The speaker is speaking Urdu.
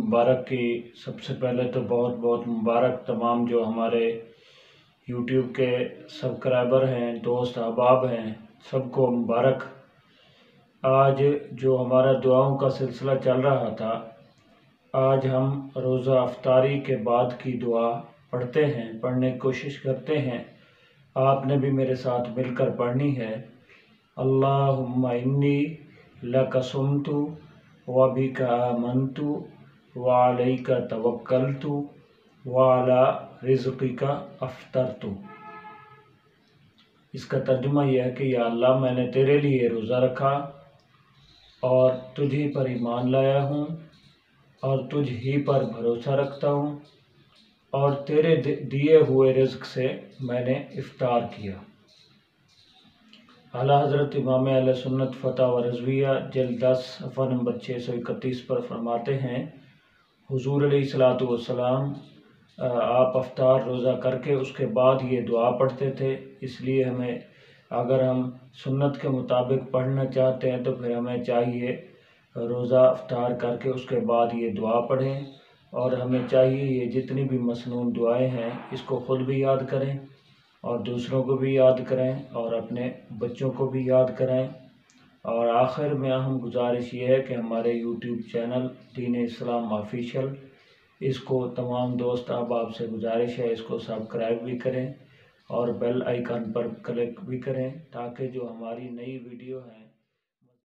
مبارک کی سب سے پہلے تو بہت بہت مبارک تمام جو ہمارے یوٹیوب کے سبسکرائبر ہیں، دوست احباب ہیں، سب کو مبارک۔ آج جو ہمارا دعاؤں کا سلسلہ چل رہا تھا، آج ہم روزہ افطاری کے بعد کی دعا پڑھنے کی کوشش کرتے ہیں۔ آپ نے بھی میرے ساتھ مل کر پڑھنی ہے۔ اللہم انی لک صمت وبک آمنت وعلیک توکلت وعلی رزقک افطرت۔ اس کا ترجمہ یہ ہے کہ یا اللہ، میں نے تیرے لیے روزہ رکھا اور تجھ ہی پر ایمان لایا ہوں اور تجھ ہی پر بھروسہ رکھتا ہوں اور تیرے دیے ہوئے رزق سے میں نے افطار کیا۔ اعلیٰ حضرت امام اہل سنت فتح و رضویہ جلد 10 صفحہ نمبر 631 پر فرماتے ہیں، حضور علیہ السلام آپ افطار روزہ کر کے اس کے بعد یہ دعا پڑھتے تھے۔ اس لیے اگر ہم سنت کے مطابق پڑھنا چاہتے ہیں تو پھر ہمیں چاہیے روزہ افطار کر کے اس کے بعد یہ دعا پڑھیں، اور ہمیں چاہیے یہ جتنی بھی مسنون دعائیں ہیں اس کو خود بھی یاد کریں اور دوسروں کو بھی یاد کریں اور اپنے بچوں کو بھی یاد کریں۔ اور آخر میں اہم گزارش یہ ہے کہ ہمارے یوٹیوب چینل دین اسلام آفیشل، اس کو تمام دوست احباب سے گزارش ہے اس کو سبسکرائب بھی کریں اور بیل آئیکن پر کلک بھی کریں تاکہ جو ہماری نئی ویڈیو ہیں